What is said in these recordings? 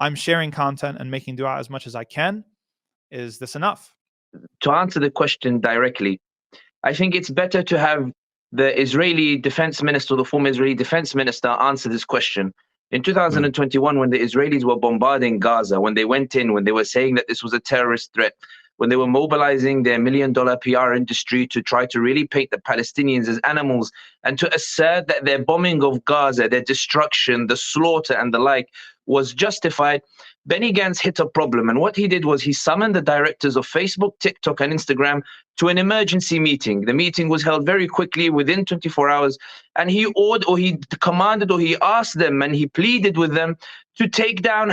I'm sharing content and making dua as much as I can. Is this enough? To answer the question directly, I think it's better to have the Israeli defense minister, the former Israeli defense minister, answer this question. In 2021, when the Israelis were bombarding Gaza, when they went in, when they were saying that this was a terrorist threat, when they were mobilizing their $1 million PR industry to try to really paint the Palestinians as animals and to assert that their bombing of Gaza, their destruction, the slaughter and the like was justified, Benny Gantz hit a problem. And what he did was he summoned the directors of Facebook, TikTok, and Instagram to an emergency meeting. The meeting was held very quickly within 24 hours. And he commanded or he asked them and he pleaded with them to take down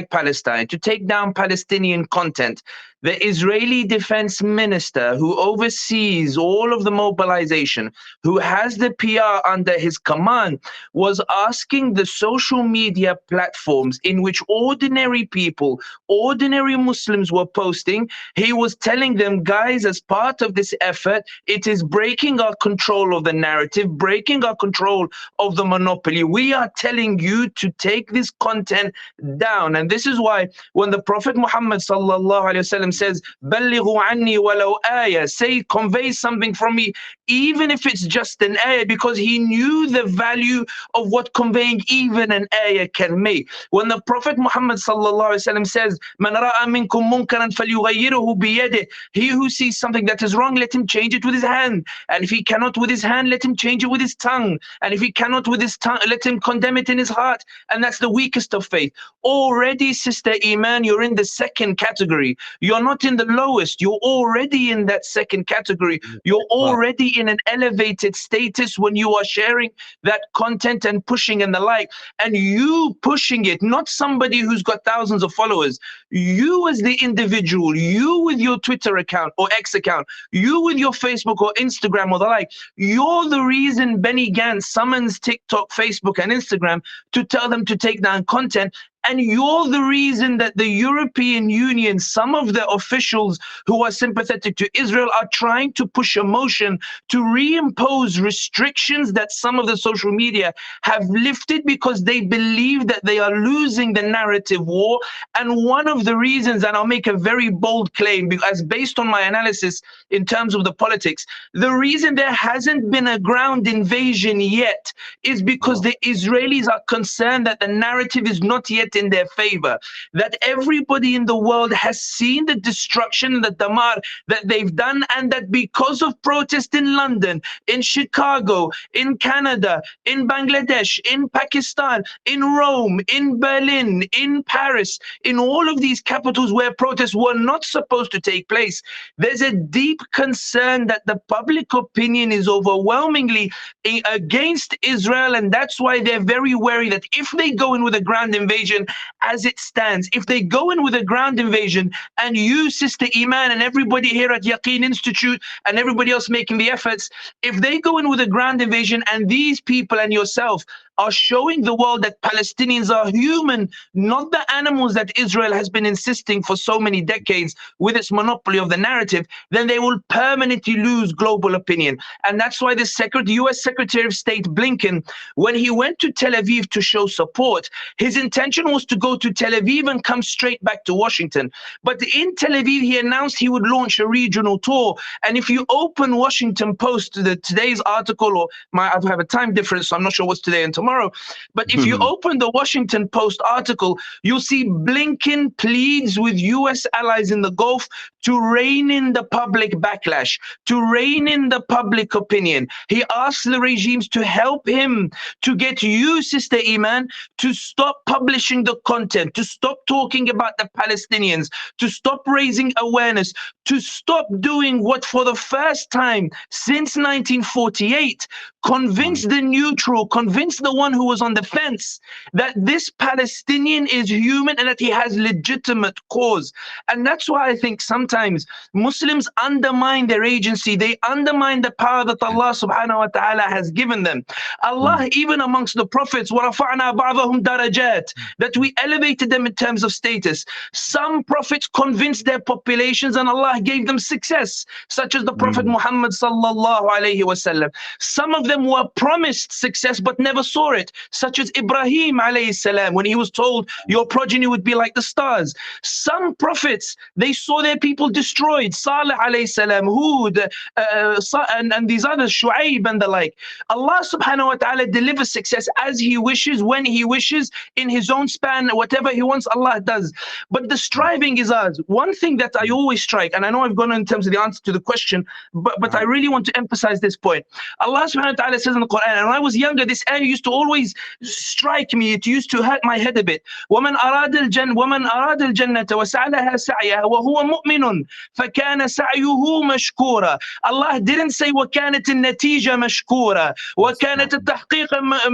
#Palestine, to take down Palestinian content. The Israeli defense minister, who oversees all of the mobilization, who has the PR under his command, was asking the social media platforms in which ordinary people, ordinary Muslims were posting. He was telling them, guys, as part of this effort, it is breaking our control of the narrative, breaking our control of the monopoly. We are telling you to take this content down. And this is why when the Prophet Muhammad sallallahu alaihi wasallam says, "Ballighu anni walau ayah," say, convey something from me, even if it's just an ayah, because he knew the value of what conveying even an ayah can make. When the Prophet Muhammad sallallahu alaihi wasallam says, "Man ra'a minkum munkaran falyughayyirhu biyadihi," he who sees something that is wrong, let him change it with his hand. And if he cannot with his hand, let him change it with his tongue. And if he cannot with his tongue, let him condemn it in his heart. And that's the weakest of faith. Already, Sister Iman, you're in the second category. You're not in the lowest. You're already in that second category. You're already in an elevated status when you are sharing that content and pushing and the like. And you pushing it, not somebody who's got thousands of followers. You as the individual, you with your Twitter account or X account, you with your Facebook or Instagram or the like, you're the reason Benny Gantz summons TikTok, Facebook, and Instagram to tell them to take down content. And you're the reason that the European Union, some of the officials who are sympathetic to Israel, are trying to push a motion to reimpose restrictions that some of the social media have lifted because they believe that they are losing the narrative war. And one of the reasons, and I'll make a very bold claim, because based on my analysis in terms of the politics, the reason there hasn't been a ground invasion yet is because the Israelis are concerned that the narrative is not yet in their favor, that everybody in the world has seen the destruction and the damar that they've done, and that because of protest in London, in Chicago, in Canada, in Bangladesh, in Pakistan, in Rome, in Berlin, in Paris, in all of these capitals where protests were not supposed to take place, there's a deep concern that the public opinion is overwhelmingly against Israel, and that's why they're very wary that if they go in with a ground invasion, as it stands, if they go in with a ground invasion, and you, Sister Iman, and everybody here at Yaqeen Institute and everybody else making the efforts, if they go in with a ground invasion and these people and yourself are showing the world that Palestinians are human, not the animals that Israel has been insisting for so many decades with its monopoly of the narrative, then they will permanently lose global opinion. And that's why the US Secretary of State Blinken, when he went to Tel Aviv to show support, his intention was to go to Tel Aviv and come straight back to Washington. But in Tel Aviv, he announced he would launch a regional tour. And if you open Washington Post, today's article, or I have a time difference, so I'm not sure what's today and tomorrow, but if you open the Washington Post article, you'll see Blinken pleads with US allies in the Gulf to rein in the public backlash, to rein in the public opinion. He asks the regimes to help him to get you, Sister Iman, to stop publishing the content, to stop talking about the Palestinians, to stop raising awareness, to stop doing what for the first time since 1948 convinced the neutral, convinced the one who was on the fence that this Palestinian is human and that he has legitimate cause. And that's why I think sometimes Muslims undermine their agency. They undermine the power that Allah subhanahu wa ta'ala has given them. Allah, even amongst the prophets, وَرَفَعْنَا بَعْضَهُمْ دَرَجَاتٍ, that we elevated them in terms of status. Some prophets convinced their populations and Allah gave them success, such as the Prophet Muhammad sallallahu alayhi wasallam. Some of them them were promised success but never saw it, such as Ibrahim alayhi salam, when he was told your progeny would be like the stars. Some prophets, they saw their people destroyed, Salih alayhi salam, Hud, and these others, Shu'aib and the like. Allah subhanahu wa ta'ala delivers success as he wishes, when he wishes, in his own span. Whatever he wants, Allah does. But the striving is ours. One thing that I always strike, and I know I've gone on in terms of the answer to the question, but I really want to emphasize this point. Allah subhanahu wa ta'ala says in the Quran, and when I was younger, this ayah used to always strike me. It used to hurt my head a bit. وَمَنْ أَرَادَ الْجَنَّةَ وَسَعَى لَهَا سَعْيَهَا وَهُوَ مُؤْمِنٌ فَكَانَ سَعْيُهُ مَشْكُورًا. Allah didn't say وَكَانَتِ النَّتِيجَةُ مَشْكُورًا وَكَانَتِ التَّحْقِيقَ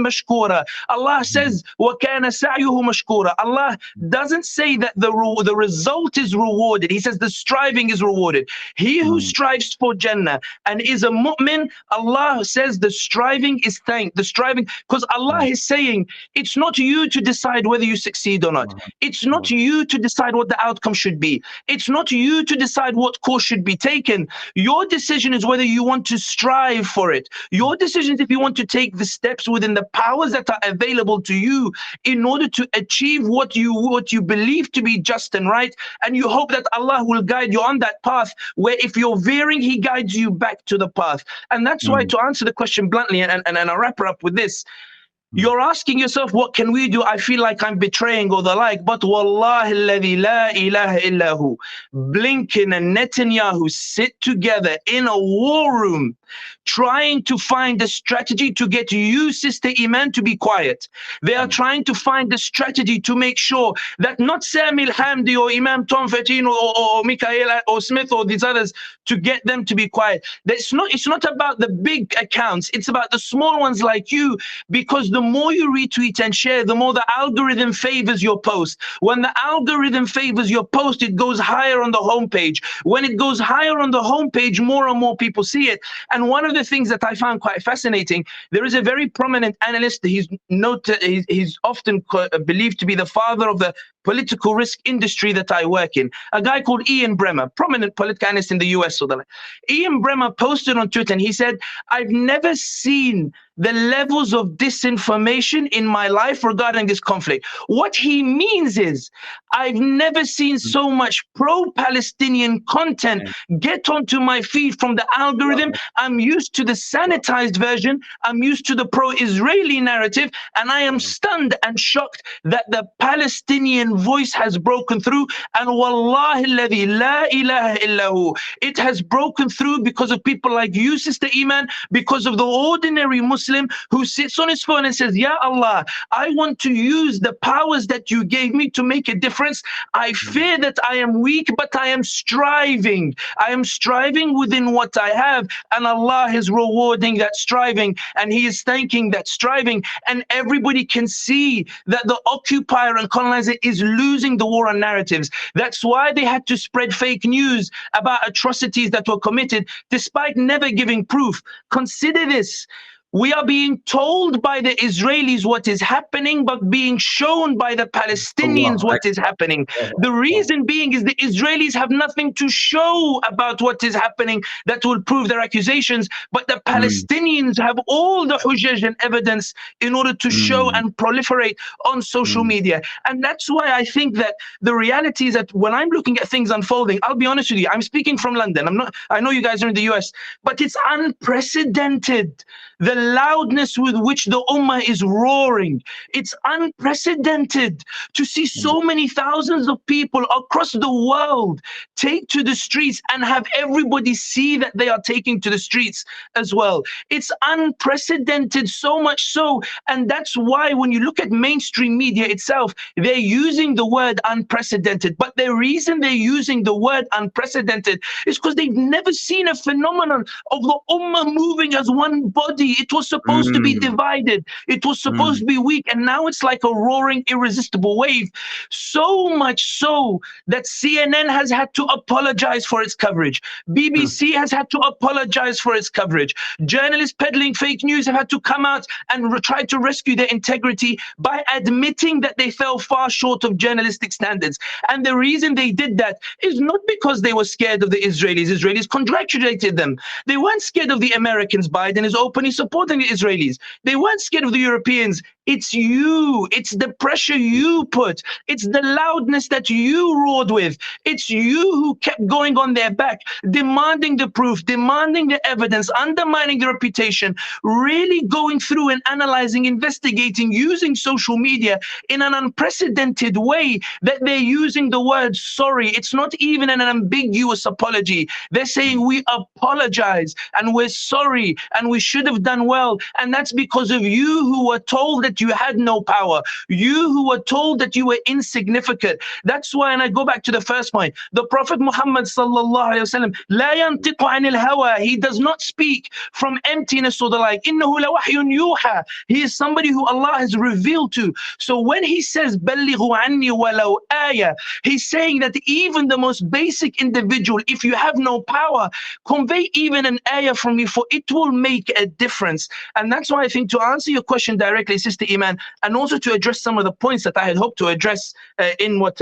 مَشْكُورًا. Allah says وَكَانَ سَعْيُهُ مَشْكُورًا. Allah doesn't say that the result is rewarded. He says the striving is rewarded. He who strives for Jannah and is a mu'min, Allah says the striving is thanked. The striving, because Allah is saying it's not you to decide whether you succeed or not. It's not you to decide what the outcome should be. It's not you to decide what course should be taken. Your decision is whether you want to strive for it. Your decision is if you want to take the steps within the powers that are available to you in order to achieve what you believe to be just and right, and you hope that Allah will guide you on that path, where if you're veering, he guides you back to the path. And that's why, to answer the question bluntly, and I'll wrap her up with this, you're asking yourself, what can we do? I feel like I'm betraying or the like, but wallahi alladhi la ilaha illahu, Blinken and Netanyahu sit together in a war room trying to find a strategy to get you, Sister Iman, to be quiet. They are trying to find a strategy to make sure that not Samil Hamdi or Imam Tom Fatin or Mikael or Smith or these others, to get them to be quiet. It's not about the big accounts, it's about the small ones like you, because the more you retweet and share, the more the algorithm favors your post. When the algorithm favors your post, it goes higher on the homepage. When it goes higher on the homepage, more and more people see it. And one of the things that I found quite fascinating, there is a very prominent analyst, he's often believed to be the father of the political risk industry that I work in, a guy called Ian Bremmer, prominent political analyst in the US. Ian Bremmer posted on Twitter and he said, I've never seen the levels of disinformation in my life regarding this conflict. What he means is, I've never seen so much pro-Palestinian content get onto my feed from the algorithm. I'm used to the sanitized version. I'm used to the pro-Israeli narrative, and I am stunned and shocked that the Palestinian voice has broken through. And wallahi alladhi la ilaha illahu, it has broken through because of people like you, Sister Iman, because of the ordinary Muslim who sits on his phone and says, Ya Allah, I want to use the powers that you gave me to make a difference. I fear that I am weak, but I am striving. I am striving within what I have, and Allah is rewarding that striving, and he is thanking that striving. And everybody can see that the occupier and colonizer is losing the war on narratives. That's why they had to spread fake news about atrocities that were committed, despite never giving proof. Consider this. We are being told by the Israelis what is happening, but being shown by the Palestinians what is happening. The reason being is the Israelis have nothing to show about what is happening that will prove their accusations, but the Palestinians have all the hujjaj and evidence in order to show and proliferate on social media. And that's why I think that the reality is that when I'm looking at things unfolding, I'll be honest with you, I'm speaking from London. I know you guys are in the US, but it's unprecedented. The loudness with which the ummah is roaring. It's unprecedented to see so many thousands of people across the world take to the streets and have everybody see that they are taking to the streets as well. It's unprecedented, so much so. And that's why when you look at mainstream media itself, they're using the word unprecedented. But the reason they're using the word unprecedented is because they've never seen a phenomenon of the ummah moving as one body. It was supposed to be divided. It was supposed to be weak. And now it's like a roaring, irresistible wave. So much so that CNN has had to apologize for its coverage. BBC has had to apologize for its coverage. Journalists peddling fake news have had to come out and try to rescue their integrity by admitting that they fell far short of journalistic standards. And the reason they did that is not because they were scared of the Israelis. Israelis congratulated them. They weren't scared of the Americans. Biden is openly supporting supporting the Israelis. They weren't scared of the Europeans. It's you. It's the pressure you put. It's the loudness that you roared with. It's you who kept going on their back, demanding the proof, demanding the evidence, undermining the reputation, really going through and analyzing, investigating, using social media in an unprecedented way that they're using the word sorry. It's not even an ambiguous apology. They're saying we apologize and we're sorry and we should have done well. And that's because of you who were told that you had no power. You who were told that you were insignificant. That's why, and I go back to the first point, the Prophet Muhammad sallallahu alaihi wasallam, لا ينطق عن الهوى. He does not speak from emptiness or the like. إنه لوحي يوحى. He is somebody who Allah has revealed to. So when he says بلغوا عني ولو آية, he's saying that even the most basic individual, if you have no power, convey even an ayah from me, for it will make a difference. And that's why I think, to answer your question directly, Sister Iman, and also to address some of the points that I had hoped to address in what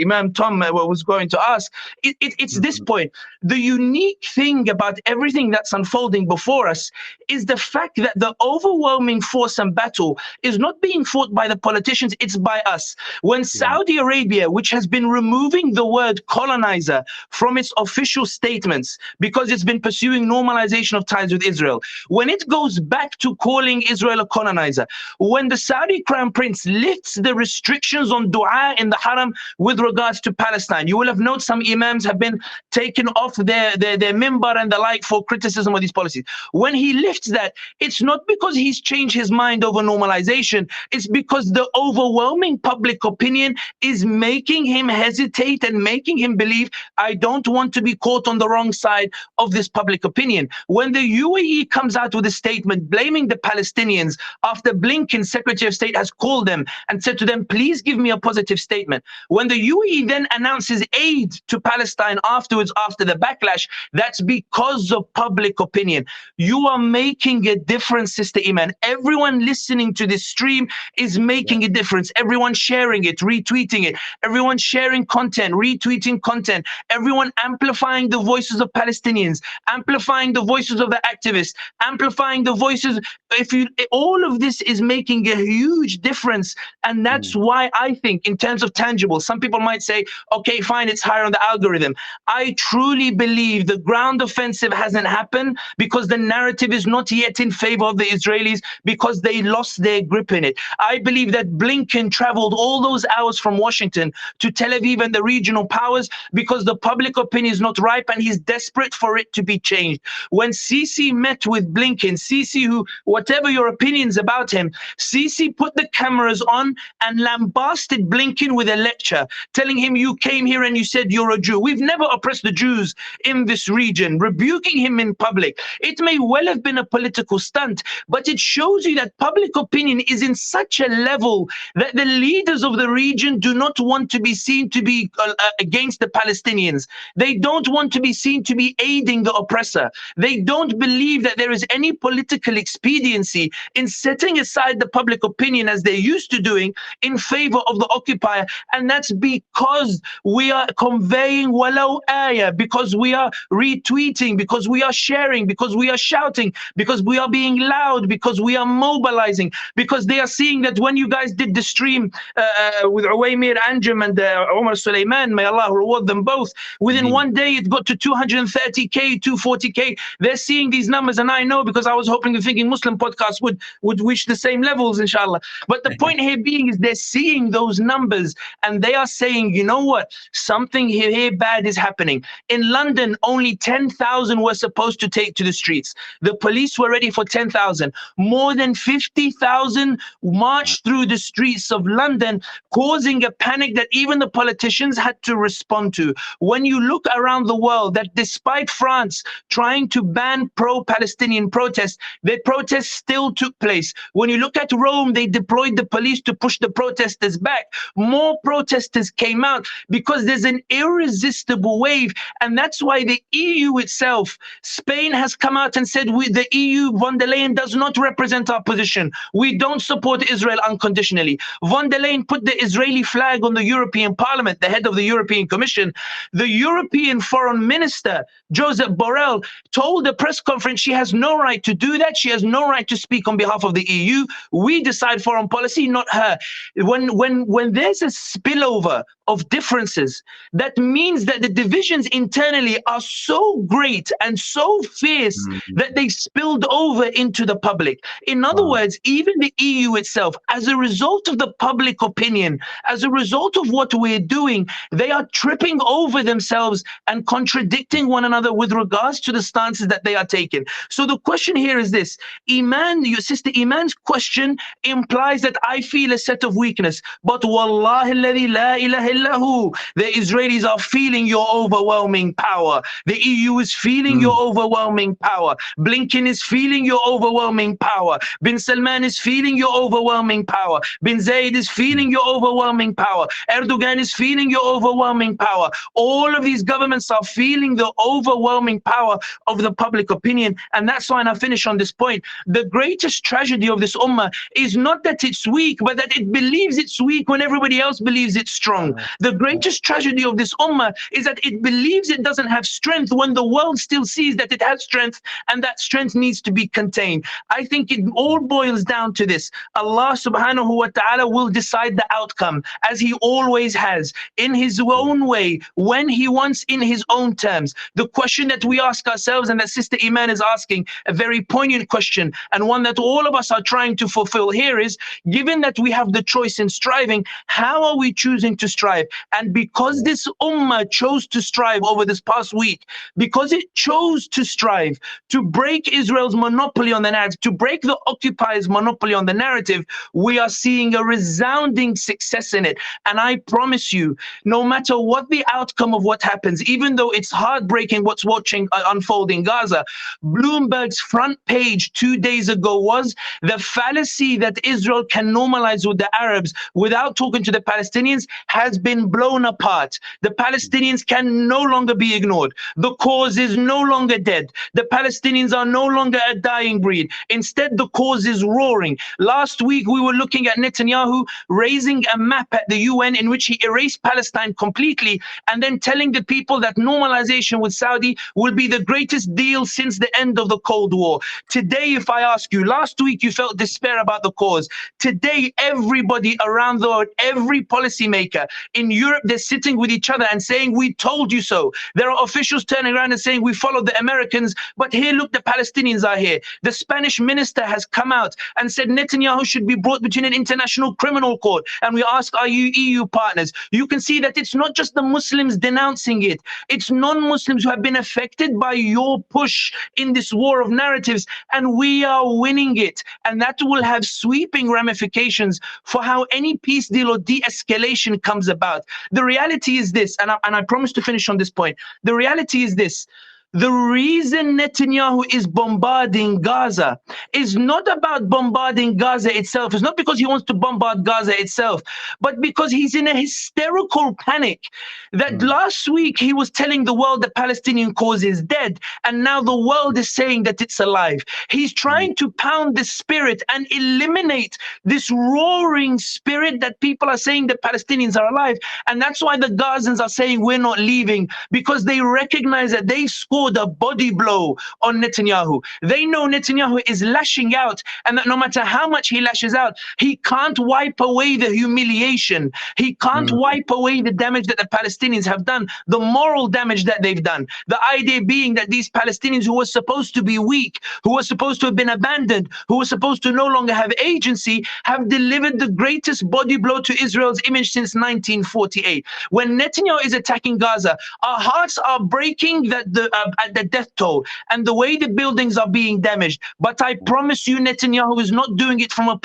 Imam Tom was going to ask, it's this point. The unique thing about everything that's unfolding before us is the fact that the overwhelming force and battle is not being fought by the politicians, it's by us. When Saudi Arabia, which has been removing the word colonizer from its official statements because it's been pursuing normalization of ties with Israel, when it goes back to calling Israel a colonizer, when the Saudi Crown Prince lifts the restrictions on dua in the Haram with regards to Palestine, you will have noted some imams have been taken off their mimbar and the like for criticism of these policies. When he lifts that, it's not because he's changed his mind over normalization, it's because the overwhelming public opinion is making him hesitate and making him believe, I don't want to be caught on the wrong side of this public opinion. When the UAE comes out with a statement blaming the Palestinians after Blinken, Secretary of State, has called them and said to them, please give me a positive statement. When the UAE then announces aid to Palestine afterwards, after the backlash, that's because of public opinion. You are making a difference, Sister Iman. Everyone listening to this stream is making a difference. Everyone sharing it, retweeting it, everyone sharing content, retweeting content, everyone amplifying the voices of Palestinians, amplifying the voices of the activists, amplifying the voices. All of this is making a huge difference. And that's why I think, in terms of tangible, some people might say, okay, fine, it's higher on the algorithm. I truly believe the ground offensive hasn't happened because the narrative is not yet in favor of the Israelis, because they lost their grip in it. I believe that Blinken traveled all those hours from Washington to Tel Aviv and the regional powers because the public opinion is not ripe and he's desperate for it to be changed. When Sisi met with Blinken, Sisi, who, whatever your opinions about him, Sisi put the cameras on and lambasted Blinken with a lecture, telling him, you came here and you said you're a Jew. We've never oppressed the Jews in this region, rebuking him in public. It may well have been a political stunt, but it shows you that public opinion is in such a level that the leaders of the region do not want to be seen to be against the Palestinians. They don't want to be seen to be aiding the oppressor. They don't believe that there is any political expediency in setting aside the public opinion, as they're used to doing, in favor of the occupier. And that's because we are conveying walau ayah, because we are retweeting, because we are sharing, because we are shouting, because we are being loud, because we are mobilizing, because they are seeing that when you guys did the stream with Uwaymir Anjum and Omar Suleiman, may Allah reward them both, within one day it got to 230K, 240K. They're seeing these numbers, and I know because I was hoping and thinking Muslim podcasts would reach the same levels, inshallah. But the point here being is they're seeing those numbers and they are saying, you know what, something here bad is happening. In London, only 10,000 were supposed to take to the streets. The police were ready for 10,000. More than 50,000 marched through the streets of London, causing a panic that even the politicians had to respond to. When you look around the world, that despite France trying to ban pro-Palestinian protests, the protests still took place. When you look at Rome, they deployed the police to push the protesters back. More protesters came out because there's an irresistible wave. And that's why the EU itself, Spain has come out and said, the EU, von der Leyen does not represent our position. We don't support Israel unconditionally. Von der Leyen put the Israeli flag on the European Parliament, the head of the European Commission. The European Foreign Minister, Joseph Borrell, told the press conference she has no right to do that. She has no right to speak on behalf of the EU. We decide foreign policy, not her. When there's a spillover of differences, that means that the divisions internally are so great and so fierce that they spilled over into the public. In other words, even the EU itself, as a result of the public opinion, as a result of what we're doing, they are tripping over themselves and contradicting one another with regards to the stances that they are taking. So the question here is this: Iman, your sister Iman's question implies that I feel a set of weakness, but wallahi alladhi la ilaha illahu, the Israelis are feeling your overwhelming power. The EU is feeling your overwhelming power. Blinken is feeling your overwhelming power. Bin Salman is feeling your overwhelming power. Bin Zayed is feeling your overwhelming power. Erdogan is feeling your overwhelming power. All of these governments are feeling the overwhelming power of the public opinion. And that's why, and I finish on this point, the greatest tragedy of this ummah is not that it's weak, but that it believes it's weak when everybody else believes it's strong. The greatest tragedy of this ummah is that it believes it doesn't have strength when the world still sees that it has strength, and that strength needs to be contained. I think it all boils down to this: Allah subhanahu wa ta'ala will decide the outcome, as he always has, in his own way, when he wants, in his own terms. The question that we ask ourselves, and that Sister Iman is asking, a very poignant question, and one that all of us are trying to fulfill here, is, given that we have the choice in striving, how are we choosing to strive? And because this ummah chose to strive over this past week, because it chose to strive to break Israel's monopoly on the narrative, to break the occupiers' monopoly on the narrative, we are seeing a resounding success in it. And I promise you, no matter what the outcome of what happens, even though it's heartbreaking what's unfold in Gaza, Bloomberg's front page 2 days ago was the fallacy that Israel can normalize with the Arabs without talking to the Palestinians has been blown apart. The Palestinians can no longer be ignored. The cause is no longer dead. The Palestinians are no longer a dying breed. Instead, the cause is roaring. Last week, we were looking at Netanyahu raising a map at the UN in which he erased Palestine completely, and then telling the people that normalization with Saudi will be the greatest deal since the end of the Cold War. Today, if I ask you, last week you felt despair about the cause. Today, everybody around the world, every policymaker in Europe, they're sitting with each other and saying, we told you so. There are officials turning around and saying, we followed the Americans, but here, look, the Palestinians are here. The Spanish minister has come out and said Netanyahu should be brought between an international criminal court. And we ask, are you EU partners? You can see that it's not just the Muslims denouncing it. It's non-Muslims who have been affected by your push in this war of narratives, and we are winning it. And that will have sweeping ramifications for how any peace deal or de-escalation comes about. The reality is this, and I promise to finish on this point. The reality is this: the reason Netanyahu is bombarding Gaza is not about bombarding Gaza itself. It's not because he wants to bombard Gaza itself, but because he's in a hysterical panic that last week he was telling the world the Palestinian cause is dead, and now the world is saying that it's alive. He's trying to pound the spirit and eliminate this roaring spirit that people are saying the Palestinians are alive. And that's why the Gazans are saying we're not leaving, because they recognize that they scored a body blow on Netanyahu. They know Netanyahu is lashing out, and that no matter how much he lashes out, he can't wipe away the humiliation. He can't wipe away the damage that the Palestinians have done, the moral damage that they've done. The idea being that these Palestinians who were supposed to be weak, who were supposed to have been abandoned, who were supposed to no longer have agency, have delivered the greatest body blow to Israel's image since 1948. When Netanyahu is attacking Gaza, our hearts are breaking at the death toll and the way the buildings are being damaged. But I promise you, Netanyahu is not doing it from a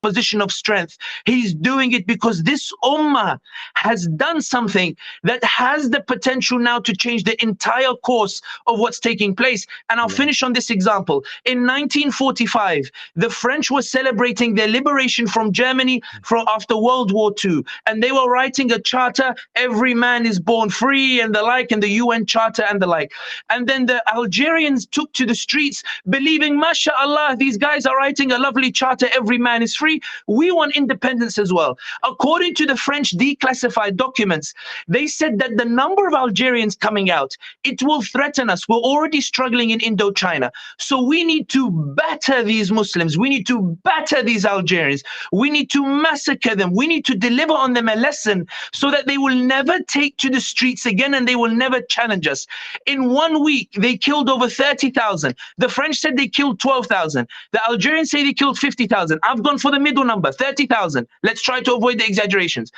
position of strength. He's doing it because this ummah has done something that has the potential now to change the entire course of what's taking place. And I'll finish on this example. In 1945, the French were celebrating their liberation from Germany after World War II. And they were writing a charter, every man is born free and the like, and the UN charter and the like. And then the Algerians took to the streets believing, mashallah, these guys are writing a lovely charter, every man is free. We want independence as well. According to the French declassified documents, they said that the number of Algerians coming out, it will threaten us. We're already struggling in Indochina. So we need to batter these Muslims. We need to batter these Algerians. We need to massacre them. We need to deliver on them a lesson so that they will never take to the streets again and they will never challenge us. In 1 week, they killed over 30,000. The French said they killed 12,000. The Algerians say they killed 50,000. I've gone for the middle number, 30,000. Let's try to avoid the exaggerations.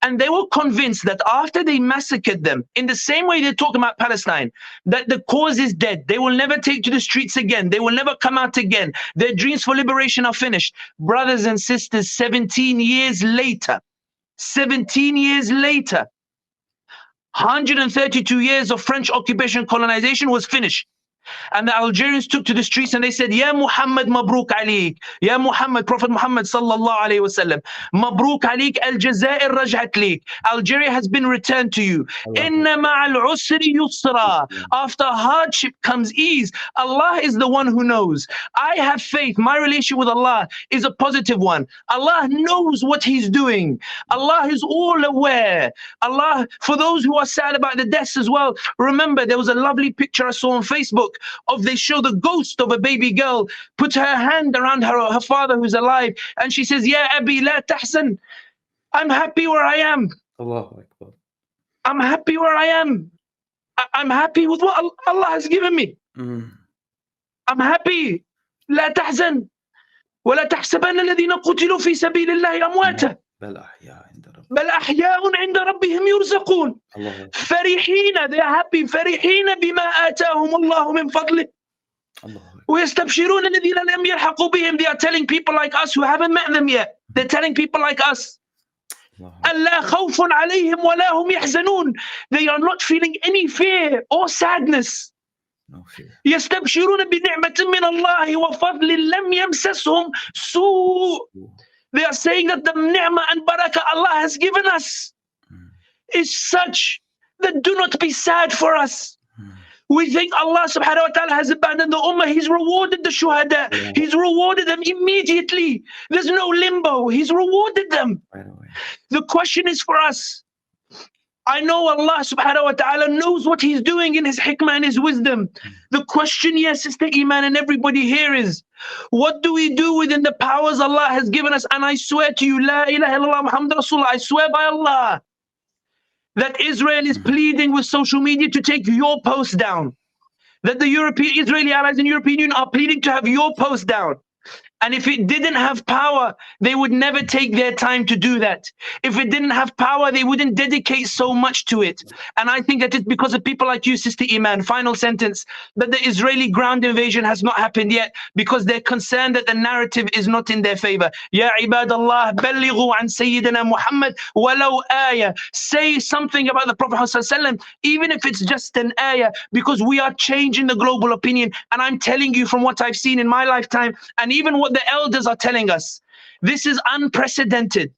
And they were convinced that after they massacred them, in the same way they're talking about Palestine, that the cause is dead. They will never take to the streets again. They will never come out again. Their dreams for liberation are finished. Brothers and sisters, 17 years later, 132 years of French occupation colonization was finished. And the Algerians took to the streets and they said, Ya Muhammad, Mabruk Alik. Ya Muhammad, Prophet Muhammad sallallahu alayhi wasallam. Mabruk Alik, Al-Jazair raj'at lik. Algeria has been returned to you. Inna ma'al usri yusra. After hardship comes ease. Allah is the one who knows. I have faith. My relationship with Allah is a positive one. Allah knows what He's doing. Allah is all aware. Allah, for those who are sad about the deaths as well, remember there was a lovely picture I saw on Facebook of they show the ghost of a baby girl put her hand around her father who's alive, and she says, Ya Abi la tahzan. I'm happy where I am. Allahu Akbar. I'm happy where I am. I'm happy with what Allah has given me. I'm happy. لا تحزن ولا تحسبن الذين قتلوا في سبيل الله أمواتا بل أحياء عند ربهم يرزقون فرحين. They are happy. فرحين بما آتاهم الله من فضله ويستبشرون الذين لم يلحقوا بهم. They are telling people like us who haven't met them yet. They're telling people like us, ألا خوف عليهم ولا هم يحزنون. They are not feeling any fear or sadness. No fear. يستبشرون بنعمة من الله وفضل لم يمسسهم سوء. They are saying that the ni'mah and barakah Allah has given us is such that do not be sad for us. We think Allah subhanahu wa ta'ala has abandoned the ummah. He's rewarded the shuhada. He's rewarded them immediately. There's no limbo. He's rewarded them. Right away. The question is for us. I know Allah subhanahu wa ta'ala knows what He's doing in His hikmah and His wisdom. The question, yes, Sister Iman and everybody here is, what do we do within the powers Allah has given us? And I swear to you, La ilaha illallah Muhammad Rasulullah, I swear by Allah, that Israel is pleading with social media to take your post down. That the Israeli allies in the European Union are pleading to have your post down. And if it didn't have power, they would never take their time to do that. If it didn't have power, they wouldn't dedicate so much to it. And I think that it's because of people like you, Sister Iman, final sentence, that the Israeli ground invasion has not happened yet because they're concerned that the narrative is not in their favor. Ya ibadallah, ballighu an Sayyidina Muhammad walau ayah. Say something about the Prophet ﷺ, even if it's just an ayah, because we are changing the global opinion. And I'm telling you from what I've seen in my lifetime, and even what the elders are telling us, this is unprecedented.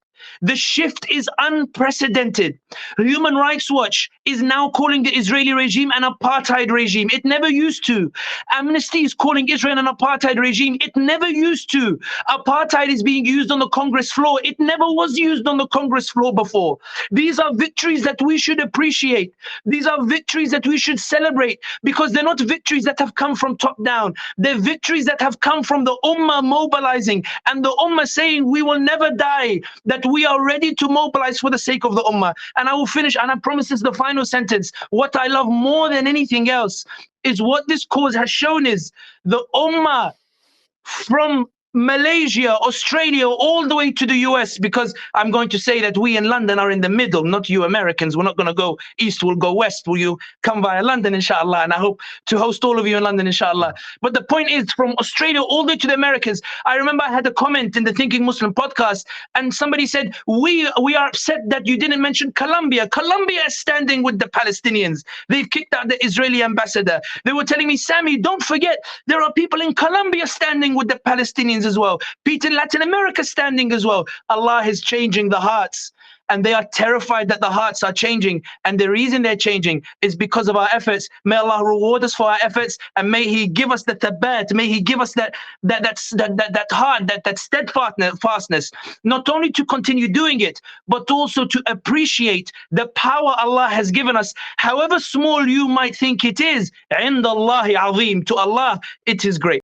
The shift is unprecedented. Human Rights Watch is now calling the Israeli regime an apartheid regime. It never used to. Amnesty is calling Israel an apartheid regime. It never used to. Apartheid is being used on the Congress floor. It never was used on the Congress floor before. These are victories that we should appreciate. These are victories that we should celebrate, because they're not victories that have come from top down. They're victories that have come from the Ummah mobilizing and the Ummah saying we will never die, that we are ready to mobilize for the sake of the Ummah. And I will finish, and I promise this is the final sentence. What I love more than anything else is what this cause has shown is the Ummah from Malaysia, Australia, all the way to the US, because I'm going to say that we in London are in the middle, not you Americans. We're not going to go east, we'll go west. Will you come via London, inshallah? And I hope to host all of you in London, inshallah. But the point is, from Australia all the way to the Americas, I remember I had a comment in the Thinking Muslim podcast, and somebody said, we are upset that you didn't mention Colombia. Colombia is standing with the Palestinians. They've kicked out the Israeli ambassador. They were telling me, Sammy, don't forget, there are people in Colombia standing with the Palestinians as well. People in Latin America standing as well. Allah is changing the hearts, and they are terrified that the hearts are changing. And the reason they're changing is because of our efforts. May Allah reward us for our efforts, and may He give us the tabat. May He give us that heart, that steadfastness, not only to continue doing it, but also to appreciate the power Allah has given us, however small you might think it is. عند الله عظيم. To Allah, it is great.